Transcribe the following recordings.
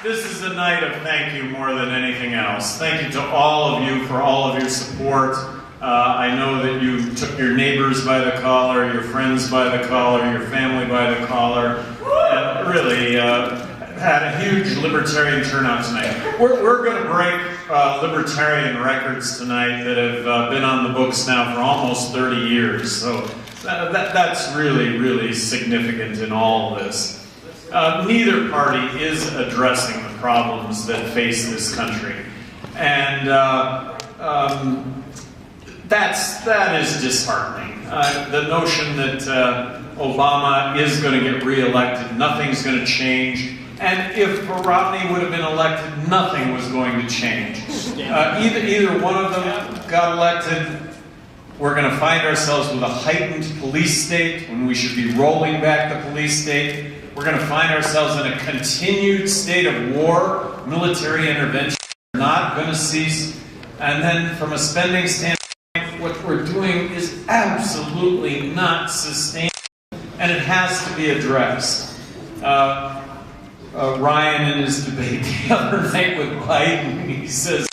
This is a night of thank you more than anything else. Thank you to all of you for all of your support. I know that you took your neighbors by the collar, your friends by the collar, your family by the collar, and really had a huge libertarian turnout tonight. We're going to break libertarian records tonight that have been on the books now for almost 30 years. So that's really, really significant in all of this. Neither party is addressing the problems that face this country. And that is disheartening. The notion that Obama is going to get reelected, nothing's going to change. And if Romney would have been elected, nothing was going to change. Either one of them got elected, we're going to find ourselves with a heightened police state when we should be rolling back the police state. We're going to find ourselves in a continued state of war. Military intervention is not going to cease. And then from a spending standpoint, what we're doing is absolutely not sustainable, and it has to be addressed. Ryan, in his debate the other night with Biden, he says,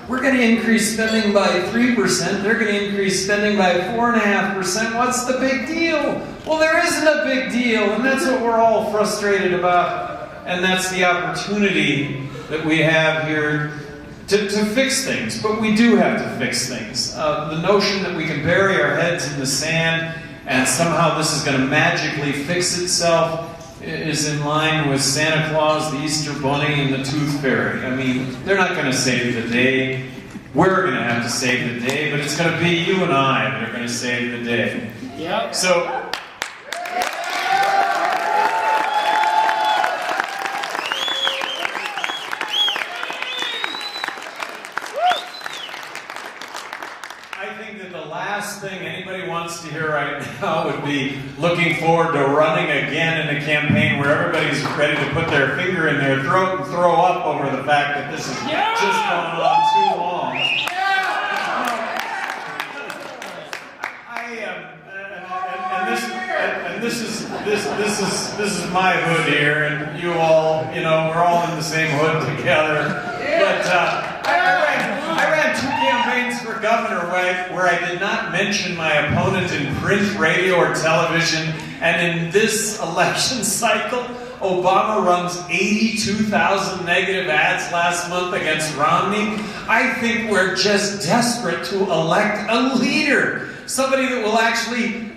we're going to increase spending by 3%, they're going to increase spending by 4.5%, what's the big deal? Well, there isn't a big deal, and that's what we're all frustrated about, and that's the opportunity that we have here to fix things, but we do have to fix things. The notion that we can bury our heads in the sand and somehow this is going to magically fix itself is in line with Santa Claus, the Easter Bunny, and the Tooth Fairy. I mean, they're not going to save the day. We're going to have to save the day, but it's going to be you and I that are going to save the day. Yep. So, thing anybody wants to hear right now would be looking forward to running again in a campaign where everybody's ready to put their finger in their throat and throw up over the fact that this has just gone on too long. This is my hood here, and you all, we're all in the same hood together. But I ran 2 campaigns for governor where I did not mention my opponent in print, radio, or television. And in this election cycle, Obama runs 82,000 negative ads last month against Romney. I think we're just desperate to elect a leader. Somebody that will actually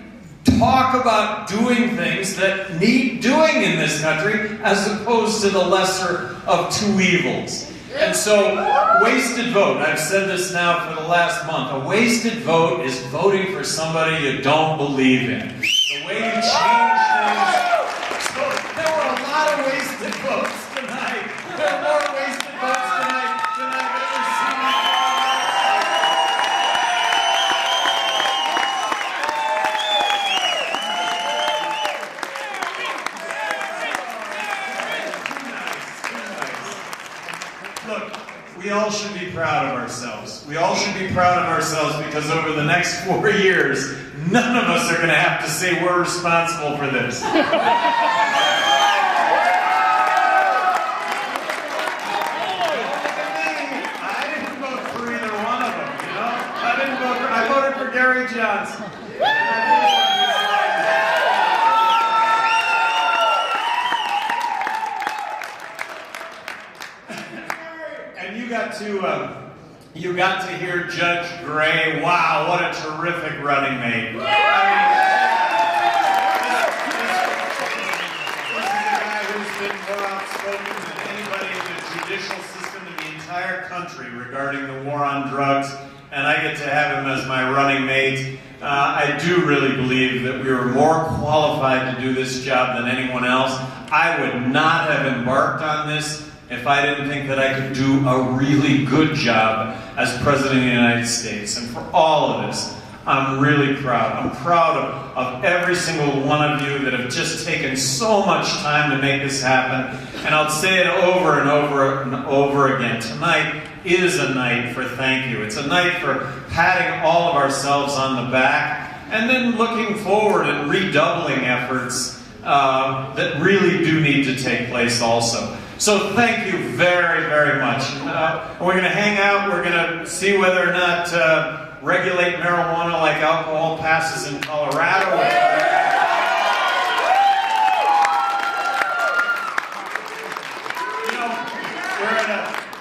talk about doing things that need doing in this country as opposed to the lesser of 2 evils. And so, wasted vote, I've said this now for the last month, a wasted vote is voting for somebody you don't believe in. The way you change things, so there were a lot of wasted votes tonight. There are more wasted votes tonight than I've ever seen. We all should be proud of ourselves. We all should be proud of ourselves because over the next 4 years, none of us are going to have to say we're responsible for this. I didn't vote for either one of them, I voted for Gary Johnson. You got to hear Judge Gray. Wow, what a terrific running mate. I mean, this is a guy who's been more outspoken than anybody in the judicial system in the entire country regarding the war on drugs, and I get to have him as my running mate. I do really believe that we are more qualified to do this job than anyone else. I would not have embarked on this if I didn't think that I could do a really good job as President of the United States. And for all of this, I'm really proud. I'm proud of every single one of you that have just taken so much time to make this happen. And I'll say it over and over and over again. Tonight is a night for thank you. It's a night for patting all of ourselves on the back and then looking forward and redoubling efforts that really do need to take place also. So thank you very, very much. We're going to hang out. We're going to see whether or not regulate marijuana like alcohol passes in Colorado.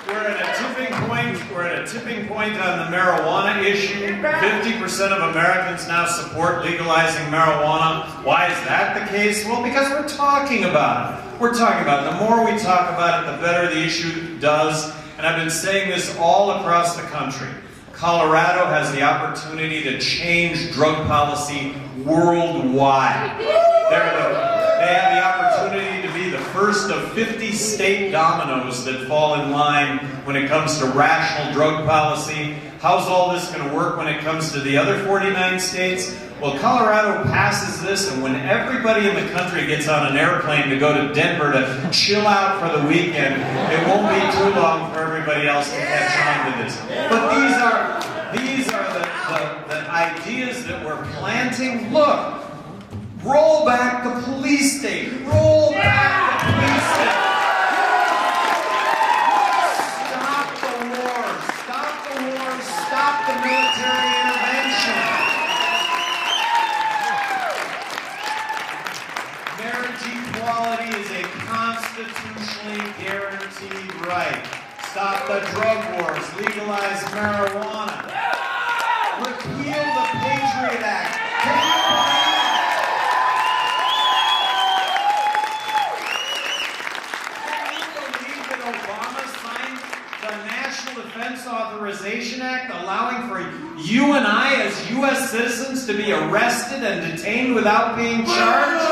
We're at a tipping point. We're at a tipping point on the marijuana issue. 50% of Americans now support legalizing marijuana. Why is that the case? Well, because we're talking about it. We're talking about it. The more we talk about it, the better the issue does. And I've been saying this all across the country. Colorado has the opportunity to change drug policy worldwide. They have the opportunity to be the first of 50 state dominoes that fall in line when it comes to rational drug policy. How's all this going to work when it comes to the other 49 states? Well, Colorado passes this, and when everybody in the country gets on an airplane to go to Denver to chill out for the weekend, it won't be too long for everybody else to catch on to this. But these are the ideas that we're planting. Look, roll back the police state. Roll back the police state. Stop the wars. Stop the wars. Stop the military intervention. Marriage equality is a constitutionally guaranteed right. Stop the drug wars. Legalize marijuana. Repeal the Patriot Act. Can you believe that Obama signed the National Defense Authorization Act, allowing for you and I as U.S. citizens to be arrested and detained without being charged?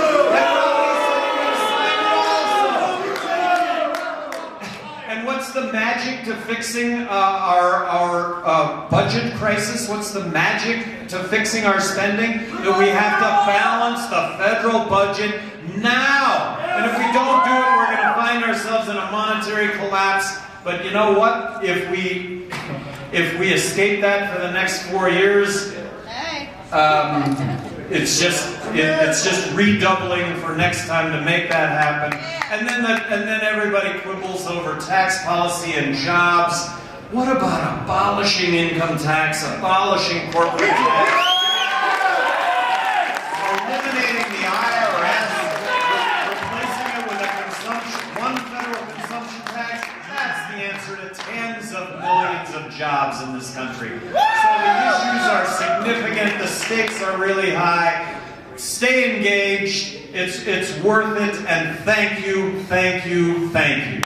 What's the magic to fixing our budget crisis? What's the magic to fixing our spending? That we have to balance the federal budget now. And if we don't do it, we're going to find ourselves in a monetary collapse. But you know what? If we escape that for the next 4 years, it's just redoubling for next time to make that happen. And then everybody quibbles over tax policy and jobs. What about abolishing income tax, abolishing corporate tax, eliminating the IRS, replacing it with one federal consumption tax? That's the answer to tens of millions of jobs in this country. So the issues are significant. The stakes are really high. Stay engaged. It's worth it, and thank you, thank you, thank you.